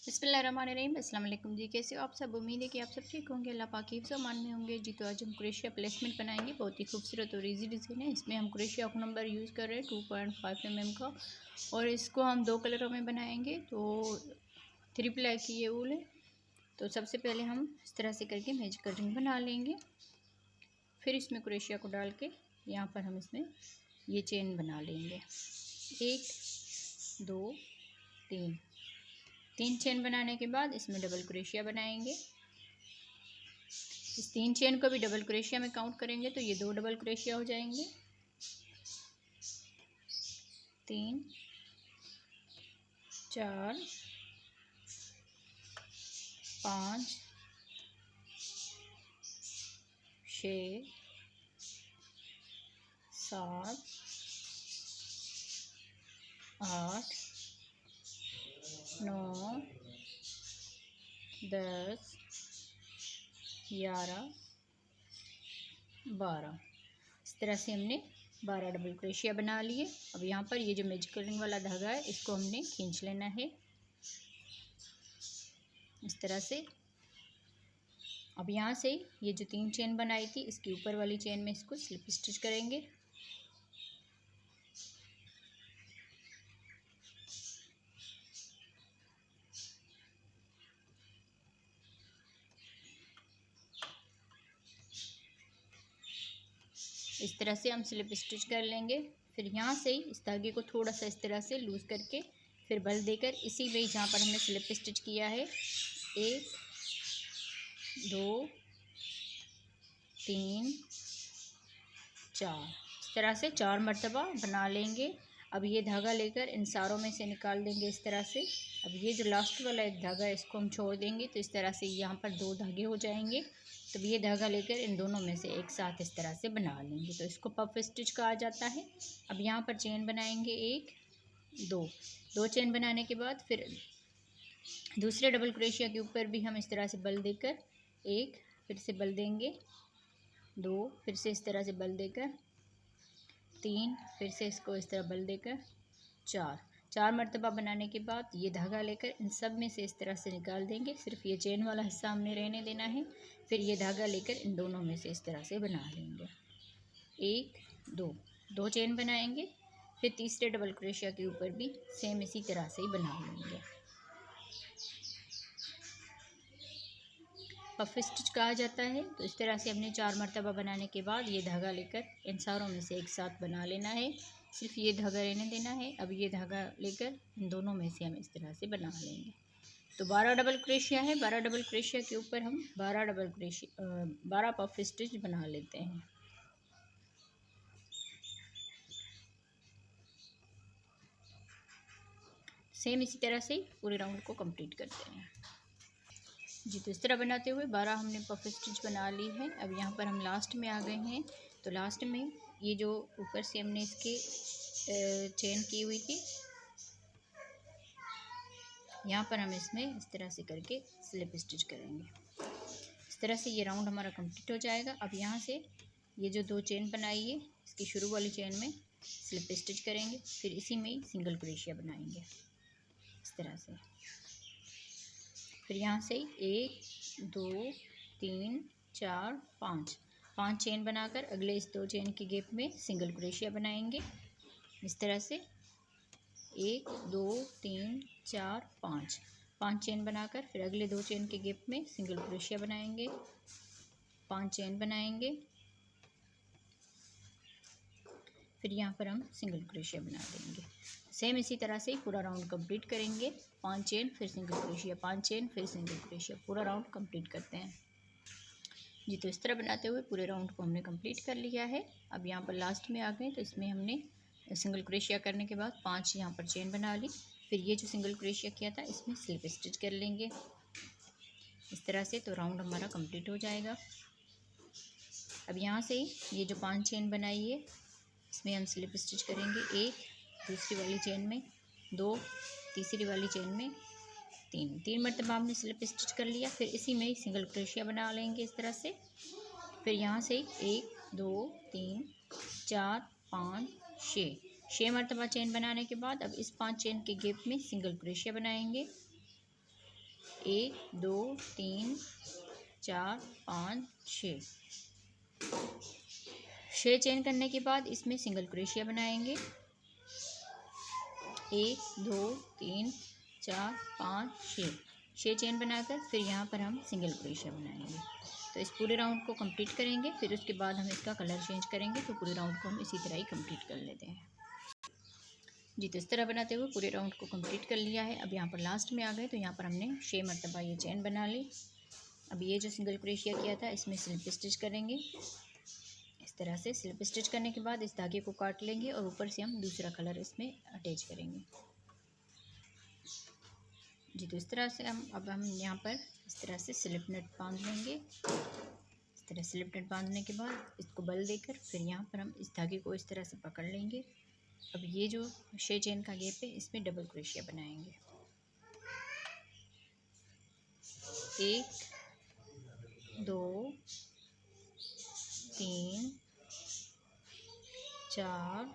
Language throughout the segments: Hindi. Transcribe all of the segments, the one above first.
बिस्मिल्लाहिर्रहमानिर्रहीम। अस्सलाम वालेकुम जी, कैसे हो आप सब। उम्मीद है कि आप सब ठीक होंगे, अल्लाह पाक की हिफ्ज़ अमान में होंगे जी। तो आज हम क्रोशिया प्लेसमेंट बनाएंगे। बहुत ही खूबसूरत और इजी डिज़ाइन है। इसमें हम क्रोशिया हुक नंबर यूज़ कर रहे हैं 2.5 mm का, और इसको हम 2 कलरों में बनाएंगे। तो 3 प्लाई की ये वूल है। तो सबसे पहले हम इस तरह से करके मेज कटिंग बना लेंगे। फिर इसमें क्रोशिया को डाल के यहाँ पर हम इसमें ये चेन बना लेंगे। 1 2 3 चेन बनाने के बाद इसमें डबल क्रोशिया बनाएंगे। इस 3 चेन को भी डबल क्रोशिया में काउंट करेंगे तो ये 2 डबल क्रोशिया हो जाएंगे। 3 4 5 6 7 8 9 10 11 12। इस तरह से हमने 12 डबल क्रोशिया बना लिए। अब यहाँ पर ये जो मेज कटिंग वाला धागा है इसको हमने खींच लेना है इस तरह से। अब यहाँ से ये जो 3 चेन बनाई थी इसकी ऊपर वाली चेन में इसको स्लिप स्टिच करेंगे। इस तरह से हम स्लिप स्टिच कर लेंगे। फिर यहाँ से इस धागे को थोड़ा सा इस तरह से लूज़ करके फिर बल देकर इसी में जहाँ पर हमने स्लिप स्टिच किया है 1 2 3 4 इस तरह से 4 मरतबा बना लेंगे। अब ये धागा लेकर इन सारों में से निकाल देंगे इस तरह से। अब ये जो लास्ट वाला एक धागा है इसको हम छोड़ देंगे। तो इस तरह से यहाँ पर 2 धागे हो जाएंगे। तो ये धागा लेकर इन दोनों में से एक साथ इस तरह से बना लेंगे। तो इसको पफ स्टिच कहा जाता है। अब यहाँ पर चेन बनाएंगे 1 2 चेन बनाने के बाद फिर दूसरे डबल क्रोशिया के ऊपर भी हम इस तरह से बल देकर 1 फिर से बल देंगे, 2 फिर से इस तरह से बल देकर, 3 फिर से इसको इस तरह बल देकर, 4 मरतबा बनाने के बाद ये धागा लेकर इन सब में से इस तरह से निकाल देंगे। सिर्फ ये चेन वाला हिस्सा हमने रहने देना है। फिर ये धागा लेकर इन दोनों में से इस तरह से बना लेंगे। 1 2 चेन बनाएंगे। फिर तीसरे डबल क्रोशिया के ऊपर भी सेम इसी तरह से ही बना लेंगे। पफ स्टिच कहा जाता है। तो इस तरह से हमने 4 मरतबा बनाने के बाद ये धागा लेकर इन सारों में से एक साथ बना लेना है। सिर्फ ये धागा रहने देना है। अब ये धागा लेकर इन दोनों में से हम इस तरह से बना लेंगे। तो 12 डबल क्रोशिया है। 12 डबल क्रोशिया के ऊपर हम 12 पफ स्टिच बना लेते हैं। सेम इसी तरह से पूरे राउंड को कंप्लीट करते हैं जी। तो इस तरह बनाते हुए 12 हमने पफ स्टिच बना ली है। अब यहाँ पर हम लास्ट में आ गए हैं। तो लास्ट में ये जो ऊपर से हमने इसके चेन की हुई थी यहाँ पर हम इसमें इस तरह से करके स्लिप स्टिच करेंगे। इस तरह से ये राउंड हमारा कंप्लीट हो जाएगा। अब यहाँ से ये जो 2 चेन बनाई है इसकी शुरू वाली चेन में स्लिप स्टिच करेंगे। फिर इसी में ही सिंगल क्रोशिया बनाएंगे इस तरह से। फिर यहाँ से 1 2 3 4 5 चेन बनाकर अगले इस 2 चेन के गैप में सिंगल क्रोशिया बनाएंगे इस तरह से। 1 2 3 4 5 चेन बनाकर फिर अगले 2 चेन के गैप में सिंगल क्रोशिया बनाएंगे, 5 चेन बनाएंगे। फिर यहाँ पर हम सिंगल क्रोशिया बना देंगे। सेम इसी तरह से पूरा राउंड कंप्लीट करेंगे। 5 चेन फिर सिंगल क्रोशिया, 5 चेन फिर सिंगल क्रोशिया, पूरा राउंड कंप्लीट करते हैं जी। तो इस तरह बनाते हुए पूरे राउंड को हमने कंप्लीट कर लिया है। अब यहाँ पर लास्ट में आ गए तो इसमें हमने सिंगल क्रोशिया करने के बाद 5 यहाँ पर चेन बना ली। फिर ये जो सिंगल क्रोशिया किया था इसमें स्लिप स्टिच कर लेंगे इस तरह से। तो राउंड हमारा कंप्लीट हो जाएगा। अब यहाँ से ये जो 5 चेन बनाई है इसमें हम स्लिप स्टिच करेंगे। 1 दूसरी वाली चेन में, 2 तीसरी वाली चेन में, 3 मरतबा हमने स्लिप स्टिच कर लिया। फिर इसी में ही सिंगल क्रोशिया बना लेंगे इस तरह से। फिर यहाँ से 1 2 3 4 5 6 मरतबा चेन बनाने के बाद अब इस 5 चेन के गैप में सिंगल क्रोशिया बनाएंगे 1 2 3 4 5 6 चेन करने के बाद इसमें सिंगल क्रोशिया बनाएंगे। 1 2 3 4 5 6 चेन बनाकर फिर यहाँ पर हम सिंगल क्रोशिया बनाएंगे। तो इस पूरे राउंड को कंप्लीट करेंगे, फिर उसके बाद हम इसका कलर चेंज करेंगे। तो पूरे राउंड को हम इसी तरह ही कंप्लीट कर लेते हैं जी। तो इस तरह बनाते हुए पूरे राउंड को कंप्लीट कर लिया है। अब यहाँ पर लास्ट में आ गए तो यहाँ पर हमने 6 मरतबा ये चेन बना ली। अब ये जो सिंगल क्रोशिया किया था इसमें स्लिप स्टिच करेंगे। इस तरह से स्लिप स्टिच करने के बाद इस धागे को काट लेंगे और ऊपर से हम दूसरा कलर इसमें अटैच करेंगे जी। तो इस तरह से हम यहाँ पर इस तरह से स्लिप नट बांध लेंगे। इस तरह स्लिप नट बांधने के बाद इसको बल देकर फिर यहाँ पर हम इस धागे को इस तरह से पकड़ लेंगे। अब ये जो 6 चेन का गैप है इसमें डबल क्रोशिया बनाएंगे। 1 2 3 4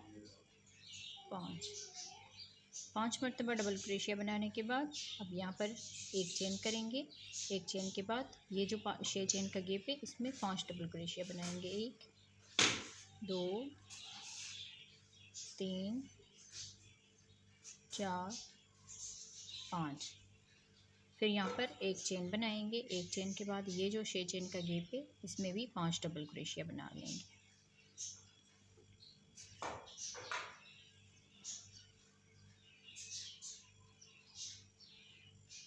5 मरतबा डबल क्रोशिया बनाने के बाद अब यहाँ पर एक चेन करेंगे। एक चेन के बाद ये जो 6 चेन का गैप है इसमें 5 डबल क्रोशिया बनाएंगे। 1 2 3 4 5 फिर यहाँ पर एक चेन बनाएंगे। एक चेन के बाद ये जो 6 चेन का गैप है इसमें भी 5 डबल क्रोशिया बना लेंगे।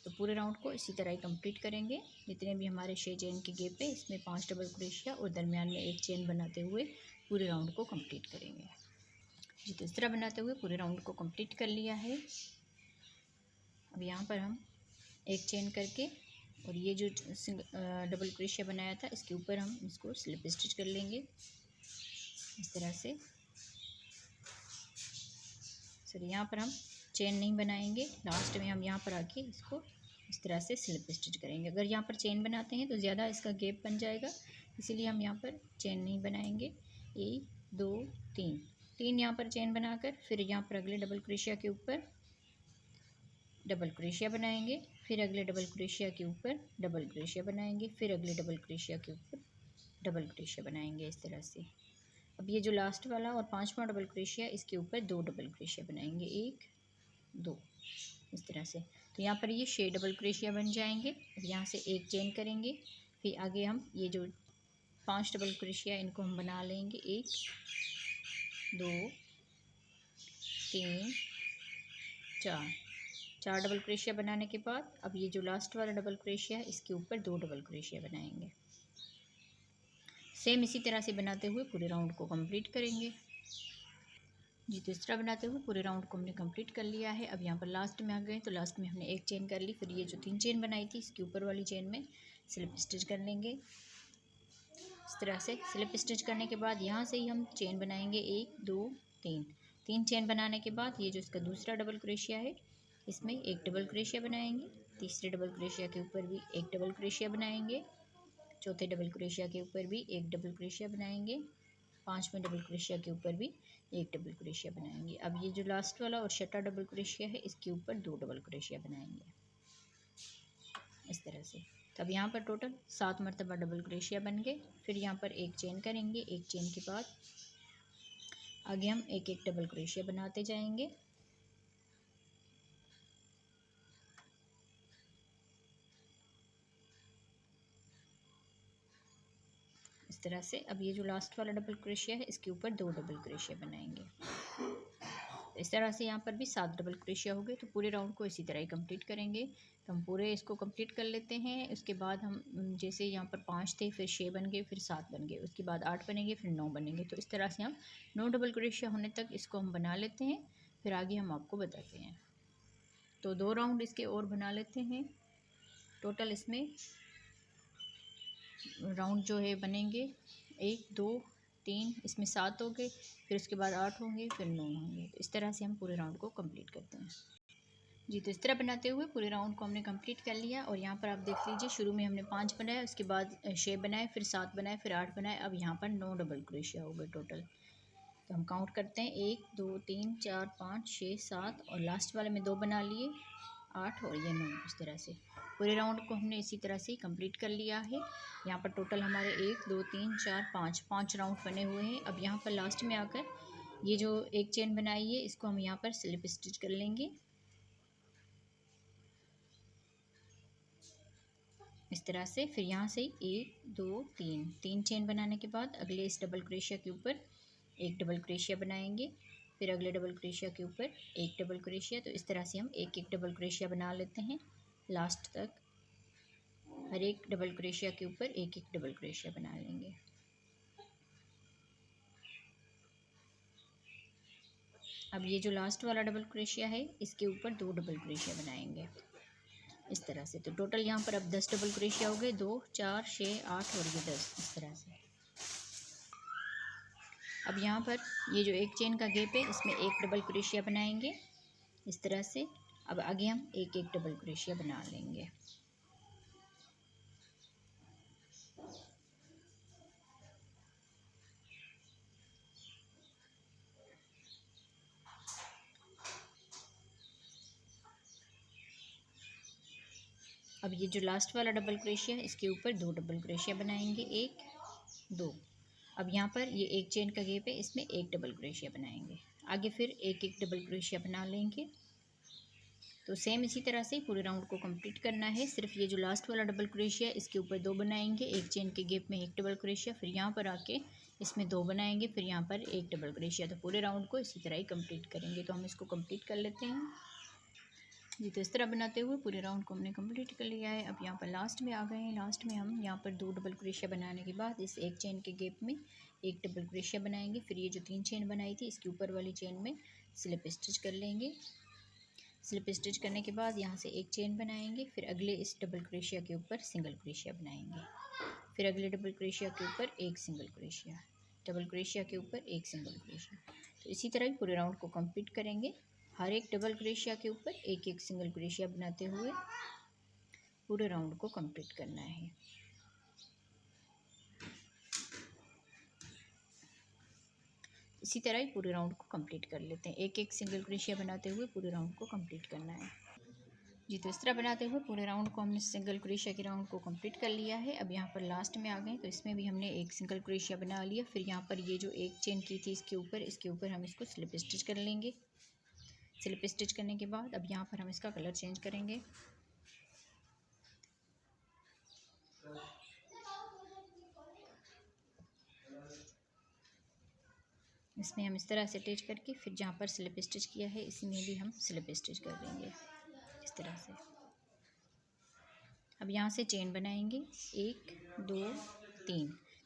तो पूरे राउंड को इसी तरह ही कंप्लीट करेंगे। जितने भी हमारे 6 चेन के गैप है इसमें 5 डबल क्रोशिया और दरमियान में एक चेन बनाते हुए पूरे राउंड को कंप्लीट करेंगे जी। तो इस तरह बनाते हुए पूरे राउंड को कंप्लीट कर लिया है। अब यहाँ पर हम एक चेन करके और ये जो डबल क्रोशिया बनाया था इसके ऊपर हम इसको स्लिप स्टिच कर लेंगे इस तरह से। सर यहाँ पर हम चेन नहीं बनाएंगे, लास्ट में हम यहाँ पर आके इसको इस तरह से स्लिप स्टिच करेंगे। अगर यहाँ पर चेन बनाते हैं तो ज़्यादा इसका गैप बन जाएगा, इसीलिए हम यहाँ पर चेन नहीं बनाएंगे। 1 2 3 यहाँ पर चेन बनाकर फिर यहाँ पर अगले डबल क्रोशिया के ऊपर डबल क्रोशिया बनाएंगे। फिर अगले डबल क्रोशिया के ऊपर डबल क्रोशिया बनाएंगे। फिर अगले डबल क्रोशिया के ऊपर डबल क्रोशिया बनाएंगे इस तरह से। अब ये जो लास्ट वाला और 5वां डबल क्रोशिया इसके ऊपर 2 डबल क्रोशिया बनाएंगे। 1 2 इस तरह से। तो यहाँ पर ये 6 डबल क्रोशिया बन जाएंगे। अब यहाँ से एक चेन करेंगे, फिर आगे हम ये जो 5 डबल क्रोशिया इनको हम बना लेंगे। 1 2 3 4 डबल क्रोशिया बनाने के बाद अब ये जो लास्ट वाला डबल क्रोशिया है इसके ऊपर 2 डबल क्रोशिया बनाएंगे। सेम इसी तरह से बनाते हुए पूरे राउंड को कंप्लीट करेंगे जी। तो इस तरह बनाते हुए पूरे राउंड को हमने कंप्लीट कर लिया है। अब यहाँ पर लास्ट में आ गए तो लास्ट में हमने एक चेन कर ली। फिर ये जो 3 चेन बनाई थी इसके ऊपर वाली चेन में स्लिप स्टिच कर लेंगे इस तरह से। स्लिप स्टिच करने के बाद यहाँ से ही हम चेन बनाएंगे। 1 2 3 चेन बनाने के बाद ये जो इसका दूसरा डबल क्रोशिया है इसमें एक डबल क्रोशिया बनाएंगे। तीसरे डबल क्रोशिया के ऊपर भी एक डबल क्रोशिया बनाएंगे। चौथे डबल क्रोशिया के ऊपर भी एक डबल क्रोशिया बनाएंगे। 5वें डबल क्रोशिया के ऊपर भी एक डबल क्रोशिया बनाएंगे। अब ये जो लास्ट वाला और 6वां डबल क्रोशिया है इसके ऊपर 2 डबल क्रोशिया बनाएंगे इस तरह से। तब यहाँ पर टोटल 7 मरतबा डबल क्रोशिया बन गए। फिर यहाँ पर एक चेन करेंगे। एक चेन के बाद आगे हम एक एक डबल क्रोशिया बनाते जाएंगे इस तरह से। अब ये जो लास्ट वाला डबल क्रोशिया है इसके ऊपर 2 डबल क्रोशिया बनाएंगे। इस तरह से यहाँ पर भी 7 डबल क्रोशिया हो गए। तो पूरे राउंड को इसी तरह ही कंप्लीट करेंगे। तो हम पूरे इसको कंप्लीट कर लेते हैं। उसके बाद हम जैसे यहाँ पर 5 थे, फिर 6 बन गए, फिर 7 बन गए, उसके बाद 8 बनेंगे, फिर 9 बनेंगे। तो इस तरह से हम 9 डबल क्रोशिया होने तक इसको हम बना लेते हैं, फिर आगे हम आपको बताते हैं। तो 2 राउंड इसके और बना लेते हैं। टोटल इसमें राउंड जो है बनेंगे 1 2 3, इसमें 7 हो गए, फिर उसके बाद 8 होंगे, फिर 9 होंगे। तो इस तरह से हम पूरे राउंड को कंप्लीट करते हैं जी। तो इस तरह बनाते हुए पूरे राउंड को हमने कंप्लीट कर लिया। और यहाँ पर आप देख लीजिए शुरू में हमने 5 बनाए, उसके बाद 6 बनाए, फिर 7 बनाए, फिर 8 बनाए। अब यहाँ पर 9 डबल क्रोशिया हो गए टोटल। तो हम काउंट करते हैं 1 2 3 4 5 6 7 और लास्ट वाले में 2 बना लिए। 8 और ये 9। इस तरह से पूरे राउंड को हमने इसी तरह से कंप्लीट कर लिया है। यहाँ पर टोटल हमारे 1 2 3 4 5 राउंड बने हुए हैं। अब यहाँ पर लास्ट में आकर ये जो एक चेन बनाई है इसको हम यहाँ पर स्लिप स्टिच कर लेंगे इस तरह से। फिर यहाँ से 1 2 3 चेन बनाने के बाद अगले इस डबल क्रोशिया के ऊपर एक डबल क्रोशिया बनाएंगे, फिर अगले डबल क्रोशिया के ऊपर एक डबल क्रोशिया। तो इस तरह से हम एक एक डबल क्रोशिया बना लेते हैं लास्ट तक। हर एक डबल क्रोशिया के ऊपर एक एक डबल क्रोशिया बना लेंगे। अब ये जो लास्ट वाला डबल क्रोशिया है इसके ऊपर 2 डबल क्रोशिया बनाएंगे इस तरह से। तो टोटल यहाँ पर अब 10 डबल क्रोशिया हो गए, 2 4 6 8 और ये 10 इस तरह से। अब यहाँ पर ये जो एक चेन का गैप है इसमें एक डबल क्रोशिया बनाएंगे इस तरह से। अब आगे हम एक एक डबल क्रोशिया बना लेंगे। अब ये जो लास्ट वाला डबल क्रोशिया है इसके ऊपर 2 डबल क्रोशिया बनाएंगे, 1 2। अब यहाँ पर ये एक चेन का गैप है इसमें एक डबल क्रोशिया बनाएंगे। आगे फिर एक एक डबल क्रोशिया बना लेंगे। तो सेम इसी तरह से पूरे राउंड को कंप्लीट करना है। सिर्फ ये जो लास्ट वाला डबल क्रोशिया है इसके ऊपर 2 बनाएंगे, एक चेन के गैप में एक डबल क्रोशिया, फिर यहाँ पर आके इसमें 2 बनाएंगे, फिर यहाँ पर एक डबल क्रोशिया। तो पूरे राउंड को इसी तरह ही कंप्लीट करेंगे। तो हम इसको कंप्लीट कर लेते हैं जी। तो इस तरह बनाते हुए पूरे राउंड को हमने कंप्लीट कर लिया है। अब यहाँ पर लास्ट में आ गए हैं। लास्ट में हम यहाँ पर 2 डबल क्रोशिया बनाने के बाद इस एक चेन के गैप में एक डबल क्रोशिया बनाएंगे। फिर ये जो 3 चेन बनाई थी इसके ऊपर वाली चेन में स्लिप स्टिच कर लेंगे। स्लिप स्टिच करने के बाद यहाँ से एक चेन बनाएंगे, फिर अगले इस डबल क्रोशिया के ऊपर सिंगल क्रोशिया बनाएंगे, फिर अगले डबल क्रोशिया के ऊपर एक सिंगल क्रोशिया, डबल क्रोशिया के ऊपर एक सिंगल क्रोशिया। तो इसी तरह ही पूरे राउंड को कंप्लीट करेंगे। हर एक डबल क्रोशिया के ऊपर एक एक सिंगल क्रोशिया बनाते हुए पूरे राउंड को कंप्लीट करना है। इसी तरह ही पूरे राउंड को कंप्लीट कर लेते हैं। एक एक सिंगल क्रोशिया बनाते हुए पूरे राउंड को कंप्लीट करना है जी। तो इस तरह बनाते हुए पूरे राउंड को हमने सिंगल क्रोशिया के राउंड को कंप्लीट कर लिया है। अब यहाँ पर लास्ट में आ गए तो इसमें भी हमने एक सिंगल क्रोशिया बना लिया। फिर यहाँ पर ये जो एक चेन की थी इसके ऊपर हम इसको स्लिप स्टिच कर लेंगे। स्लिप स्टिच करने के बाद अब यहाँ पर हम इसका कलर चेंज करेंगे। इसमें हम इस तरह से अटैच करके फिर जहाँ पर स्लिप स्टिच किया है इसमें भी हम स्लिप स्टिच कर देंगे इस तरह से। अब यहाँ से चेन बनाएंगे 1 2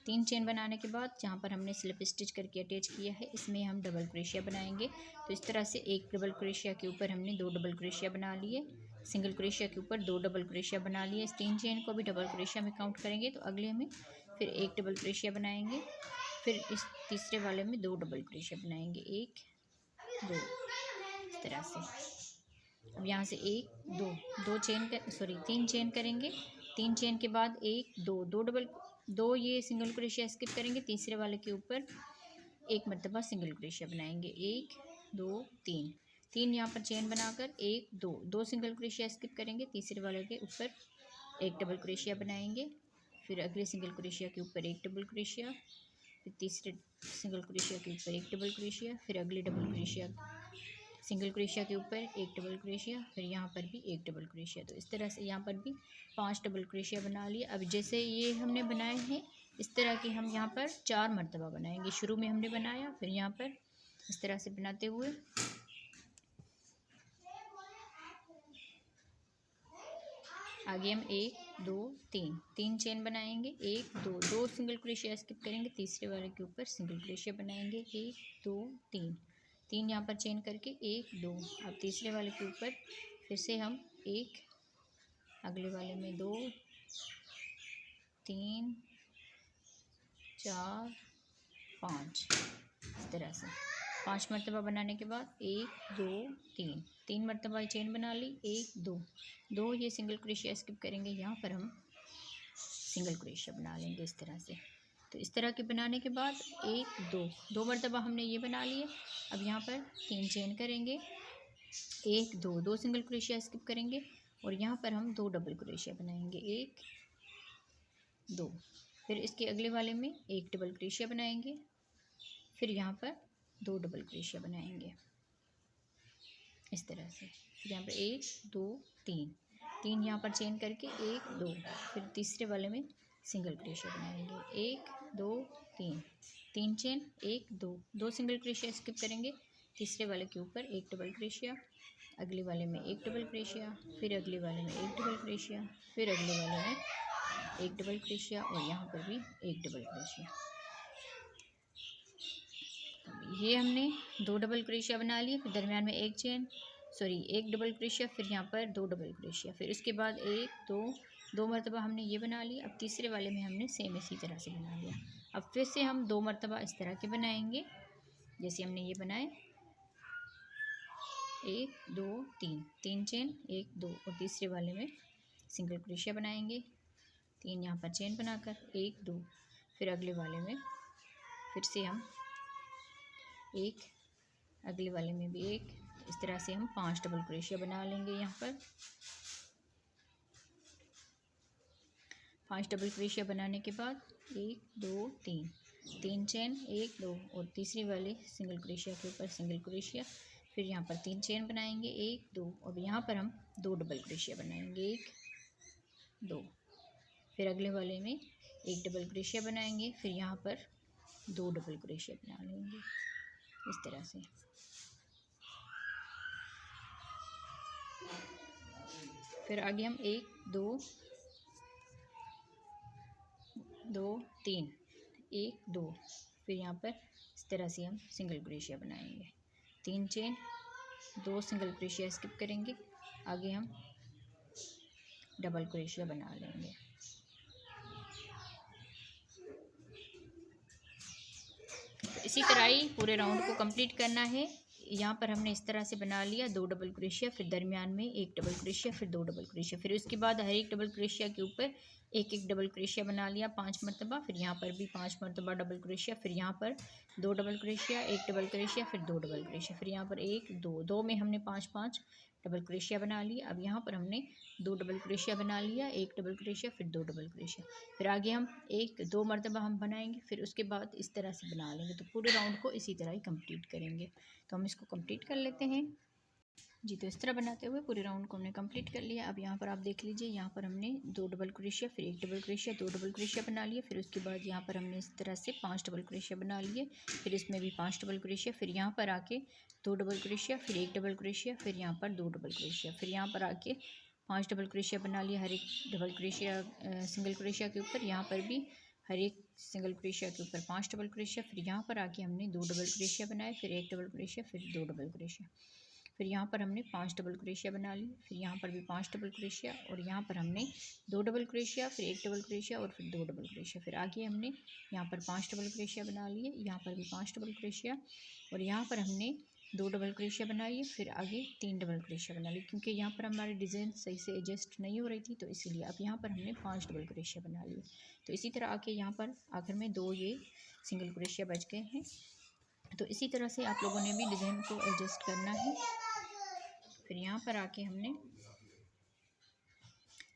3 चेन बनाने के बाद जहाँ पर हमने स्लिप स्टिच करके अटैच किया है इसमें हम डबल क्रोशिया बनाएंगे। तो इस तरह से एक डबल क्रोशिया के ऊपर हमने 2 डबल क्रोशिया बना लिए, सिंगल क्रोशिया के ऊपर 2 डबल क्रोशिया बना लिए। इस 3 चेन को भी डबल क्रोशिया में काउंट करेंगे। तो अगले में फिर एक डबल क्रोशिया बनाएंगे, फिर इस तीसरे वाले में 2 डबल क्रोशिया बनाएंगे, 1 2 इस तरह से। अब यहाँ से 1 2 3 चेन करेंगे। 3 चेन के बाद 1 2 ये सिंगल क्रोशिया स्किप करेंगे। तीसरे वाले के ऊपर एक मरतबा सिंगल क्रोशिया बनाएंगे, 1 2 3 यहाँ पर चेन बनाकर 1 2 सिंगल क्रोशिया स्किप करेंगे। तीसरे वाले के ऊपर एक डबल क्रोशिया बनाएंगे, फिर अगले सिंगल क्रोशिया के ऊपर एक डबल क्रोशिया, फिर तीसरे सिंगल क्रोशिया के ऊपर एक डबल क्रोशिया, फिर अगले डबल क्रोशिया सिंगल क्रोशिया के ऊपर एक डबल क्रोशिया, फिर यहाँ पर भी एक डबल क्रोशिया। तो इस तरह से यहाँ पर भी 5 डबल क्रोशिया बना लिए। अब जैसे ये हमने बनाए हैं इस तरह के हम यहाँ पर 4 मरतबा बनाएंगे। शुरू में हमने बनाया, फिर यहाँ पर इस तरह से बनाते हुए आगे हम 1 2 3 चेन बनाएंगे, 1 2 सिंगल क्रोशिया स्किप करेंगे। तीसरे वाले के ऊपर सिंगल क्रोशिया बनाएंगे, 1 2 3 यहाँ पर चेन करके 1 2। अब तीसरे वाले के ऊपर फिर से हम 1, अगले वाले में 2 3 4 5 इस तरह से 5 मरतबा बनाने के बाद 1 2 3 मरतबा चेन बना ली, 1 2 ये सिंगल क्रोशिया स्किप करेंगे। यहाँ पर हम सिंगल क्रोशिया बना लेंगे इस तरह से। तो इस तरह के बनाने के बाद 1 2 मरतबा हमने ये बना लिए। अब यहाँ पर 3 चेन करेंगे, एक दो, दो सिंगल क्रोशिया स्किप करेंगे और यहाँ पर हम दो डबल क्रोशिया बनाएंगे, एक दो। फिर इसके अगले वाले में एक डबल क्रोशिया बनाएंगे, फिर यहाँ पर दो डबल क्रोशिया बनाएंगे इस तरह से। फिर यहाँ पर एक दो तीन, तीन यहाँ पर चेन करके एक दो, फिर तीसरे वाले में सिंगल क्रोशिया बनाएंगे, एक दो तीन, तीन चेन एक दो, दो सिंगल क्रोशिया स्किप करेंगे, तीसरे वाले के ऊपर एक डबल क्रोशिया, अगले वाले में एक डबल क्रोशिया, फिर अगले वाले में एक डबल क्रोशिया, फिर अगले वाले में एक डबल क्रोशिया और यहाँ पर भी एक डबल क्रोशिया। ये हमने दो डबल क्रोशिया बना लिए, फिर दरमियान में एक चेन एक डबल क्रोशिया, फिर यहाँ पर दो डबल क्रोशिया, फिर उसके बाद एक दो, दो मरतबा हमने ये बना लिया। अब तीसरे वाले में हमने सेम इसी तरह से बना लिया। अब फिर से हम दो मरतबा इस तरह के बनाएंगे जैसे हमने ये बनाए, एक दो तीन, तीन चेन एक दो और तीसरे वाले में सिंगल क्रोशिया बनाएंगे, तीन यहाँ पर चेन बनाकर एक दो, फिर अगले वाले में फिर से हम एक, अगले वाले में भी एक, इस तरह से हम पांच डबल क्रोशिया बना लेंगे। यहाँ पर पांच डबल क्रोशिया बनाने के बाद एक दो तीन, तीन चेन एक दो और तीसरी वाले सिंगल क्रोशिया के ऊपर सिंगल क्रोशिया, फिर यहाँ पर तीन चेन बनाएंगे एक दो और यहाँ पर हम दो डबल क्रोशिया बनाएंगे, एक दो, फिर अगले वाले में एक डबल क्रोशिया बनाएंगे, फिर यहाँ पर दो डबल क्रोशिया बना लेंगे इस तरह से। फिर आगे हम एक दो दो तीन, एक दो, फिर यहाँ पर इस तरह से हम सिंगल क्रोशिया बनाएंगे, तीन चेन दो सिंगल क्रोशिया स्किप करेंगे, आगे हम डबल क्रोशिया बना लेंगे। तो इसी तरह ही पूरे राउंड को कंप्लीट करना है। यहाँ पर हमने इस तरह से बना लिया, दो डबल क्रोशिया, फिर दरमियान में एक डबल क्रोशिया, फिर दो डबल क्रोशिया, फिर उसके बाद हर एक डबल क्रोशिया के ऊपर एक एक डबल क्रोशिया बना लिया पांच मरतबा, फिर यहाँ पर भी पांच मरतबा डबल क्रोशिया, फिर यहाँ पर दो डबल क्रोशिया, एक डबल क्रोशिया, फिर दो डबल क्रोशिया, फिर यहाँ पर एक दो, दो में हमने पांच पांच डबल क्रोशिया बना लिया। अब यहाँ पर हमने दो डबल क्रोशिया बना लिया, एक डबल क्रोशिया, फिर दो डबल क्रोशिया, फिर आगे हम एक दो मरतबा हम बनाएंगे, फिर उसके बाद इस तरह से बना लेंगे। तो पूरे राउंड को इसी तरह ही कंप्लीट करेंगे। तो हम इसको कंप्लीट कर लेते हैं जी। तो इस तरह बनाते हुए पूरे राउंड को हमने कंप्लीट कर लिया। अब यहाँ पर आप देख लीजिए, यहाँ पर हमने दो डबल क्रोशिया, फिर एक डबल क्रोशिया, दो डबल क्रोशिया बना लिए, फिर उसके बाद यहाँ पर हमने इस तरह से पांच डबल क्रोशिया बना लिए, फिर इसमें भी पांच डबल क्रोशिया, फिर यहाँ पर आके दो डबल क्रोशिया, फिर एक डबल क्रोशिया, फिर यहाँ पर दो डबल क्रोशिया, फिर यहाँ पर आके पांच डबल क्रोशिया बना लिया हर एक डबल क्रोशिया सिंगल क्रोशिया के ऊपर, यहाँ पर भी हर एक सिंगल क्रोशिया के ऊपर पांच डबल क्रोशिया, फिर यहाँ पर आके हमने दो डबल क्रोशिया बनाए, फिर एक डबल क्रोशिया, फिर दो डबल क्रोशिया, फिर यहाँ पर हमने पांच डबल क्रोशिया बना ली, फिर यहाँ पर भी पांच डबल क्रोशिया और यहाँ पर हमने दो डबल क्रोशिया, फिर एक डबल क्रोशिया और फिर दो डबल क्रोशिया, फिर आगे हमने यहाँ पर पांच डबल क्रोशिया बना लिए, यहाँ पर भी पांच डबल क्रोशिया और यहाँ पर हमने दो डबल क्रोशिया बनाई, फिर आगे तीन डबल क्रोशिया बना ली, क्योंकि यहाँ पर हमारी डिज़ाइन सही से एडजस्ट नहीं हो रही थी तो इसीलिए। अब यहाँ पर हमने पांच डबल क्रोशिया बना लिए। तो इसी तरह आके यहाँ पर आखिर में दो ये सिंगल क्रोशिया बच गए हैं। तो इसी तरह से आप लोगों ने भी डिज़ाइन को एडजस्ट करना है। फिर यहाँ पर आके हमने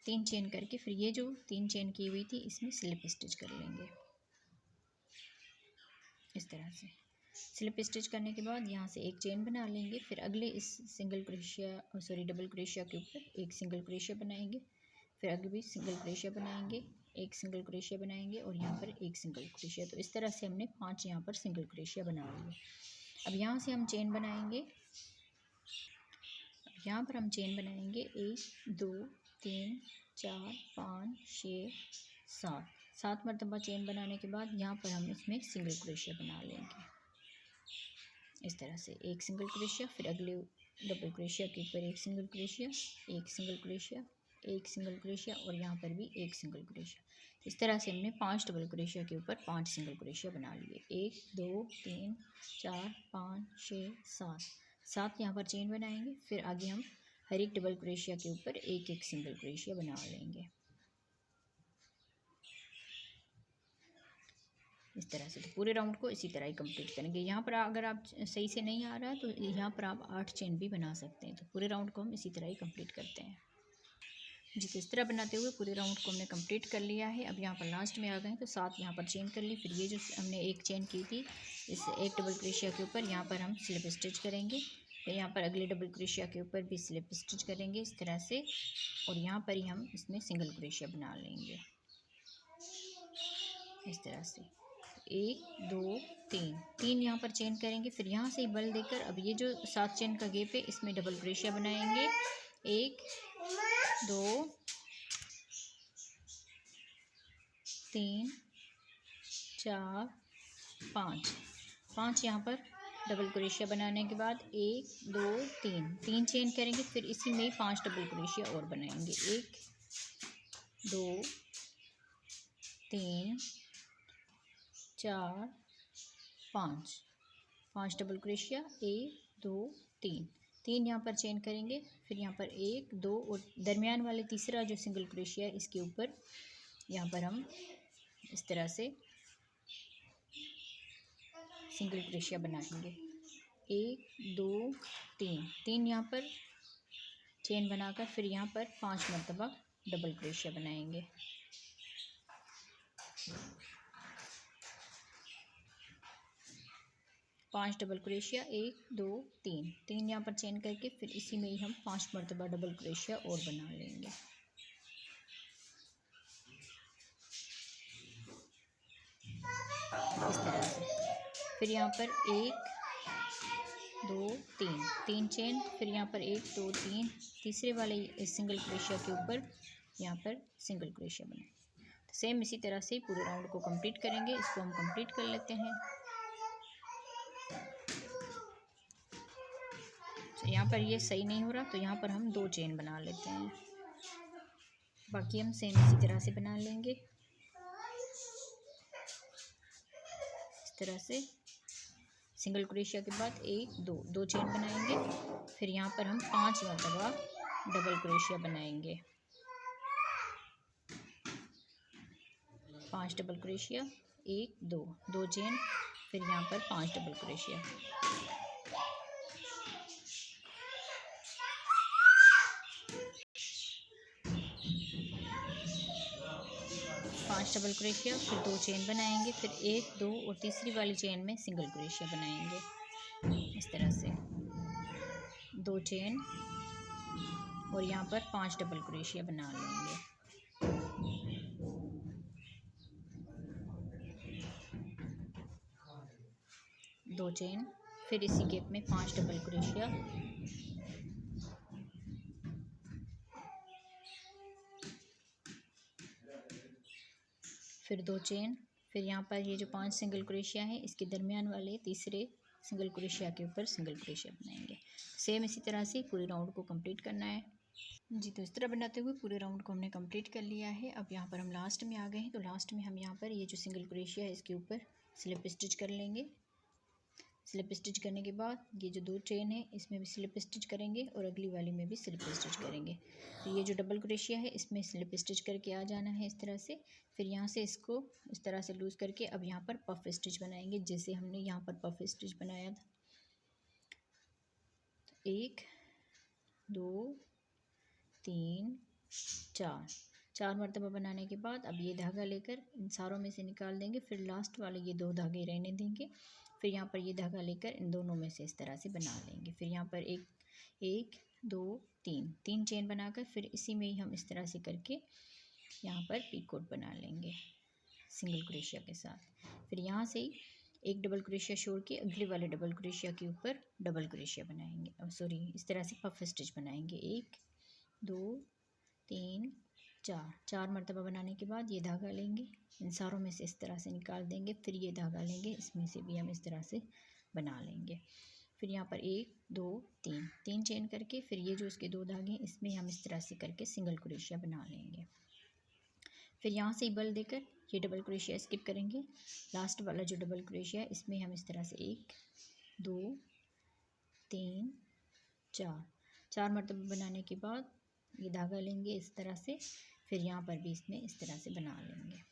तीन चेन करके फिर ये जो तीन चेन की हुई थी इसमें स्लिप स्टिच कर लेंगे इस तरह से। स्लिप स्टिच करने के बाद यहाँ से एक चेन बना लेंगे, फिर अगले इस सिंगल क्रोशिया डबल क्रोशिया के ऊपर एक सिंगल क्रोशिया बनाएंगे, फिर अगले भी सिंगल क्रोशिया बनाएंगे, एक सिंगल क्रोशिया बनाएंगे और यहाँ पर एक सिंगल क्रोशिया। तो इस तरह से हमने पांच यहाँ पर सिंगल क्रोशिया बना लिए। अब यहाँ से हम चेन बनाएंगे, यहाँ पर हम चेन बनाएंगे एक दो तीन चार पाँच छः सात, सात मरतबा चेन बनाने के बाद यहाँ पर हम इसमें सिंगल क्रोशिया बना लेंगे इस तरह से। एक सिंगल क्रोशिया, फिर अगले डबल क्रोशिया के ऊपर एक सिंगल क्रोशिया, एक सिंगल क्रोशिया, एक सिंगल क्रोशिया और यहाँ पर भी एक सिंगल क्रोशिया। इस तरह से हमने पांच डबल क्रोशिया के ऊपर पांच सिंगल क्रोशिया बना लिए। एक दो तीन चार पाँच छः सात, सात यहाँ पर चेन बनाएंगे, फिर आगे हम हर एक डबल क्रोशिया के ऊपर एक एक सिंगल क्रोशिया बना लेंगे। इस तरह से। तो पूरे राउंड को इसी तरह ही कंप्लीट करेंगे। यहाँ पर अगर आप सही से नहीं आ रहा तो यहाँ पर आप 8 चेन भी बना सकते हैं। तो पूरे राउंड को हम इसी तरह ही कंप्लीट करते हैं जी। तो इस तरह बनाते हुए पूरे राउंड को हमने कंप्लीट कर लिया है। अब यहाँ पर लास्ट में आ गए तो 7 यहाँ पर चेन कर ली। फिर ये जो हमने एक चेन की थी इस एक डबल क्रोशिया के ऊपर यहाँ पर हम स्लिप स्टिच करेंगे। फिर यहाँ पर अगले डबल क्रोशिया के ऊपर भी स्लिप स्टिच करेंगे इस तरह से, और यहाँ पर ही हम इसमें सिंगल क्रोशिया बना लेंगे इस तरह से। 1 2 3 3 यहाँ पर चेन करेंगे। फिर यहाँ से ही बल देकर अब ये जो 7 चेन का गैप है इसमें डबल क्रोशिया बनाएंगे। 1 2 3 4 5 5 यहाँ पर डबल क्रोशिया बनाने के बाद 1 2 3 चेन करेंगे। फिर इसी में ही 5 डबल क्रोशिया और बनाएंगे। 1 2 3 4 5 डबल क्रोशिया 1 2 3 यहाँ पर चेन करेंगे। फिर यहाँ पर 1 2 और दरमियान वाले तीसरा जो सिंगल क्रोशिया है इसके ऊपर यहाँ पर हम इस तरह से सिंगल क्रोशिया बनाएंगे। 1 2 3 यहाँ पर चेन बनाकर फिर यहाँ पर 5 मरतबा डबल क्रोशिया बनाएंगे। पांच डबल क्रोशिया 1 2 3 यहाँ पर चेन करके फिर इसी में ही हम 5 मरतबा डबल क्रोशिया और बना लेंगे इस तरह से। फिर यहाँ पर 1 2 3 चेन, फिर यहाँ पर 1 2 3 तीसरे वाले इस सिंगल क्रोशिया के ऊपर यहाँ पर सिंगल क्रोशिया बनाए। तो सेम इसी तरह से पूरे राउंड को कंप्लीट करेंगे। इसको हम कंप्लीट कर लेते हैं। तो यहाँ पर ये सही नहीं हो रहा तो यहाँ पर हम 2 चेन बना लेते हैं। बाकी हम सेम इसी तरह से बना लेंगे इस तरह से। सिंगल क्रोशिया के बाद 1 2 चेन बनाएंगे। फिर यहाँ पर हम 5 मरतबा डबल क्रोशिया बनाएंगे। 5 डबल क्रोशिया 1 2 चेन, फिर यहाँ पर 5 डबल क्रोशिया। डबल क्रोशिया फिर 2 चेन बनाएंगे। फिर 1 2 और तीसरी वाली चेन में सिंगल क्रोशिया बनाएंगे इस तरह से। 2 चेन और यहाँ पर 5 डबल क्रोशिया बना लेंगे। दो चेन, फिर इसी गैप में 5 डबल क्रोशिया, फिर 2 चेन, फिर यहाँ पर ये जो 5 सिंगल क्रोशिया है इसके दरमियान वाले तीसरे सिंगल क्रोशिया के ऊपर सिंगल क्रोशिया बनाएंगे। सेम इसी तरह से पूरे राउंड को कंप्लीट करना है जी। तो इस तरह बनाते हुए पूरे राउंड को हमने कंप्लीट कर लिया है। अब यहाँ पर हम लास्ट में आ गए हैं। तो लास्ट में हम यहाँ पर ये जो सिंगल क्रोशिया है इसके ऊपर स्लिप स्टिच कर लेंगे। स्लिप स्टिच करने के बाद ये जो 2 चेन है इसमें भी स्लिप स्टिच करेंगे और अगली वाली में भी स्लिप स्टिच करेंगे। तो ये जो डबल क्रोशिया है इसमें स्लिप स्टिच करके आ जाना है इस तरह से। फिर यहाँ से इसको इस तरह से लूज़ करके अब यहाँ पर पफ स्टिच बनाएंगे जैसे हमने यहाँ पर पफ स्टिच बनाया था। तो 1 2 3 4 मरतबा बनाने के बाद अब ये धागा लेकर इन सारों में से निकाल देंगे। फिर लास्ट वाले ये 2 धागे रहने देंगे। फिर यहाँ पर ये धागा लेकर इन दोनों में से इस तरह से बना लेंगे। फिर यहाँ पर 1 2 3 चेन बनाकर फिर इसी में ही हम इस तरह से करके यहाँ पर पीकोट बना लेंगे सिंगल क्रोशिया के साथ। फिर यहाँ से ही एक डबल क्रोशिया छोड़ के अगले वाले डबल क्रोशिया के ऊपर डबल क्रोशिया बनाएंगे, सॉरी इस तरह से पफ स्टिच बनाएंगे। 1 2 3 4 मरतबा बनाने के बाद ये धागा लेंगे, इन सारों में से इस तरह से निकाल देंगे। फिर ये धागा लेंगे, इसमें से भी हम इस तरह से बना लेंगे। फिर यहाँ पर 1 2 3 चेन करके फिर ये जो इसके 2 धागे इसमें हम इस तरह से करके सिंगल क्रोशिया बना लेंगे। फिर यहाँ से बल देकर ये डबल क्रोशिया स्किप करेंगे। लास्ट वाला जो डबल क्रोशिया इसमें हम इस तरह से 1 2 3 4 मरतबा बनाने के बाद ये धागा लेंगे इस तरह से। फिर यहाँ पर भी इसमें इस तरह से बना लेंगे।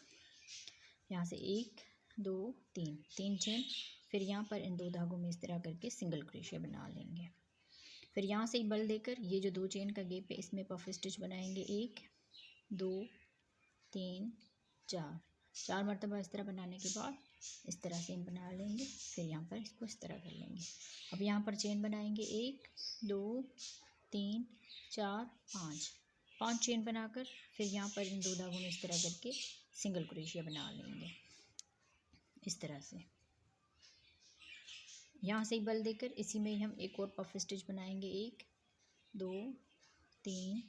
यहाँ से 1 2 3 3 चेन। फिर यहाँ पर इन 2 धागों में इस तरह करके सिंगल क्रोशिया बना लेंगे। फिर यहाँ से ही बल देकर ये जो 2 चेन का गैप है इसमें पफ स्टिच बनाएंगे। 1 2 3 4 4 मरतबा इस तरह बनाने के बाद इस तरह से हम बना लेंगे। फिर यहाँ पर इसको इस तरह कर लेंगे। अब यहाँ पर चेन बनाएंगे 1 2 3 4 5 5 चेन बनाकर फिर यहाँ पर इन 2 धागों में इस तरह करके सिंगल क्रोशिया बना लेंगे इस तरह से। यहाँ से ही बल देकर इसी में ही हम एक और पफ स्टिच बनाएंगे। 1 2 3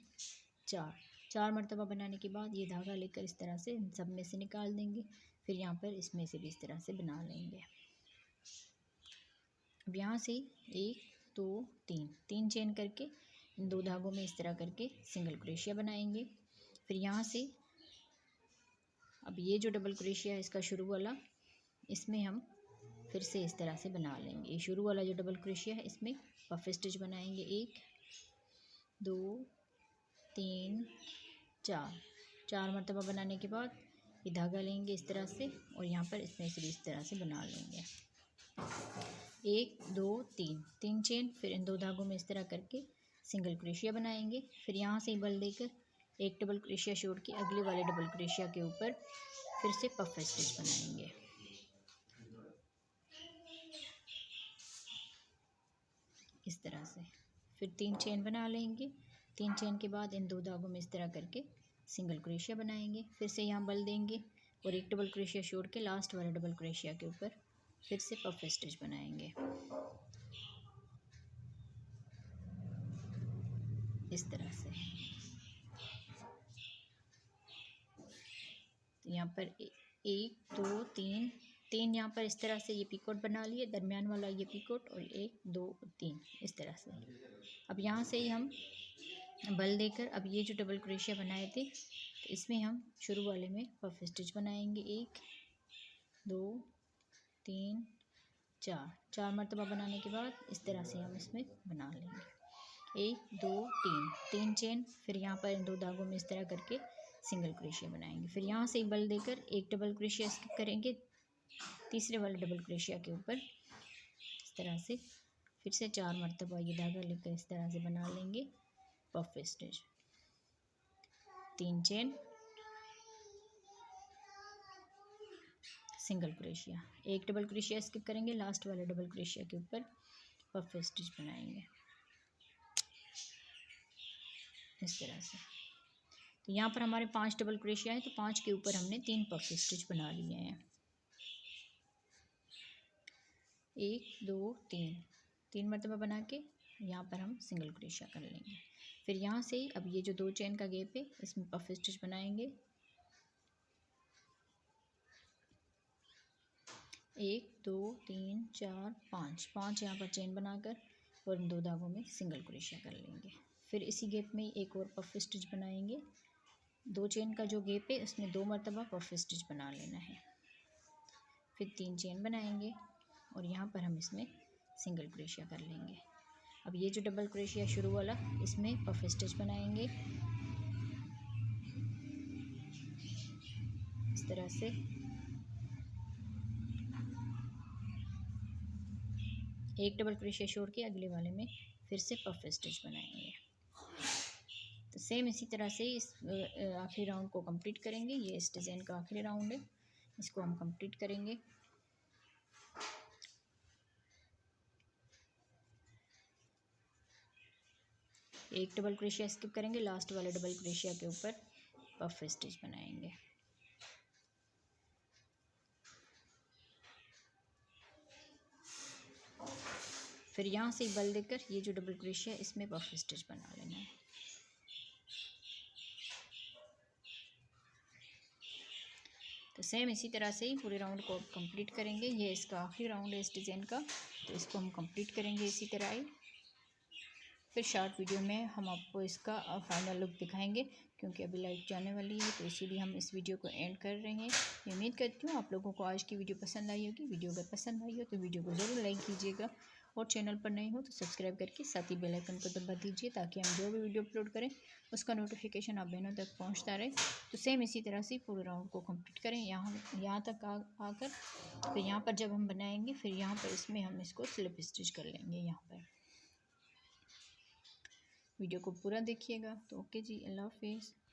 4 4 मरतबा बनाने के बाद ये धागा लेकर इस तरह से इन सब में से निकाल देंगे। फिर यहाँ पर इसमें से भी इस तरह से बना लेंगे। अब यहाँ से 1 2 3 3 चेन करके इन 2 धागों में इस तरह करके सिंगल क्रोशिया बनाएंगे। फिर यहाँ से अब ये जो डबल क्रोशिया है इसका शुरू वाला इसमें हम फिर से इस तरह से बना लेंगे। ये शुरू वाला जो डबल क्रोशिया है इसमें पफ स्टिच बनाएंगे। 1 2 3 4 4 मरतबा बनाने के बाद ये धागा लेंगे इस तरह से और यहाँ पर इसमें से भी इस तरह से बना लेंगे। 1 2 3 3 चेन। फिर इन 2 धागों में इस तरह करके सिंगल क्रोशिया बनाएंगे। फिर यहाँ से ही बल देकर एक डबल क्रोशिया छोड़ के अगले वाले डबल क्रोशिया के ऊपर फिर से पफ स्टिच बनाएंगे इस तरह से। फिर 3 चेन बना लेंगे। 3 चेन के बाद इन 2 धागों में इस तरह करके सिंगल क्रोशिया बनाएंगे। फिर से यहाँ बल देंगे और एक डबल क्रोशिया छोड़ के लास्ट वाले डबल क्रोशिया के ऊपर फिर से पफ स्टिच बनाएंगे इस तरह से। तो यहाँ पर 1 2 3 3 यहाँ पर इस तरह से ये पिकोट बना लिए, दरमियान वाला ये पिकोट और 1 2 3 इस तरह से। अब यहाँ से ही हम बल देकर अब ये जो डबल क्रोशिया बनाए थे तो इसमें हम शुरू वाले में पफ स्टिच बनाएंगे। 1 2 3 4 4 मरतबा बनाने के बाद इस तरह से हम इसमें बना लेंगे। 1 2 3 3 चेन। फिर यहाँ पर इन 2 धागों में इस तरह करके सिंगल क्रोशिया बनाएंगे। फिर यहाँ से बल देकर एक डबल क्रोशिया स्किप करेंगे तीसरे वाले डबल क्रोशिया के ऊपर इस तरह से। फिर से 4 मरतबा ये धागा लेकर इस तरह से बना लेंगे puff stitch. 3 chain single crochet, एक डबल क्रोशिया स्किप करेंगे लास्ट वाले डबल क्रोशिया के ऊपर पफ स्टिच बनाएंगे इस तरह से। तो यहाँ पर हमारे 5 डबल क्रोशिया है तो 5 के ऊपर हमने 3 पफ स्टिच बना लिए हैं। 1 2 3 3 मरतबा बना के यहाँ पर हम सिंगल क्रोशिया कर लेंगे। फिर यहाँ से अब ये जो 2 चेन का गैप है इसमें पफ स्टिच बनाएंगे। 1 2 3 4 5 5 यहाँ पर चेन बनाकर और इन 2 धागों में सिंगल क्रोशिया कर लेंगे। फिर इसी गैप में एक और पफ स्टिच बनाएंगे। 2 चेन का जो गैप है उसमें 2 मरतबा पफ स्टिच बना लेना है। फिर 3 चेन बनाएंगे और यहाँ पर हम इसमें सिंगल क्रोशिया कर लेंगे। अब ये जो डबल क्रोशिया शुरू वाला इसमें पफ स्टिच बनाएंगे इस तरह से। एक डबल क्रोशिया छोड़ के अगले वाले में फिर से पफ स्टिच बनाएंगे। तो सेम इसी तरह से इस आखिरी राउंड को कंप्लीट करेंगे। ये इस डिज़ाइन का आखिरी राउंड है, इसको हम कंप्लीट करेंगे। एक डबल क्रोशिया स्किप करेंगे लास्ट वाले डबल क्रोशिया के ऊपर पफ स्टिच बनाएंगे। फिर यहाँ से बल देकर ये जो डबल क्रोशिया इसमें पफ स्टिच बना लेना है। तो सेम इसी तरह से ही पूरे राउंड को कंप्लीट करेंगे। ये इसका आखिरी राउंड है इस डिज़ाइन का, तो इसको हम कंप्लीट करेंगे इसी तरह ही। फिर शॉर्ट वीडियो में हम आपको इसका फाइनल लुक दिखाएंगे क्योंकि अभी लाइट जाने वाली है, तो इसीलिए हम इस वीडियो को एंड कर रहे हैं। उम्मीद करती हूँ आप लोगों को आज की वीडियो पसंद आई होगी। वीडियो अगर पसंद आई हो तो वीडियो को ज़रूर लाइक कीजिएगा और चैनल पर नए हो तो सब्सक्राइब करके साथ ही बेल आइकन को दबा दीजिए, ताकि हम जो भी वीडियो अपलोड करें उसका नोटिफिकेशन आप बहनों तक पहुंचता रहे। तो सेम इसी तरह से पूरे राउंड को कंप्लीट करें। यहाँ तक आकर फिर यहाँ पर जब हम बनाएंगे, फिर यहाँ पर इसमें हम इसको स्लिप स्टिच कर लेंगे। यहाँ पर वीडियो को पूरा देखिएगा। तो ओके जी, अल्लाह हाफिज़।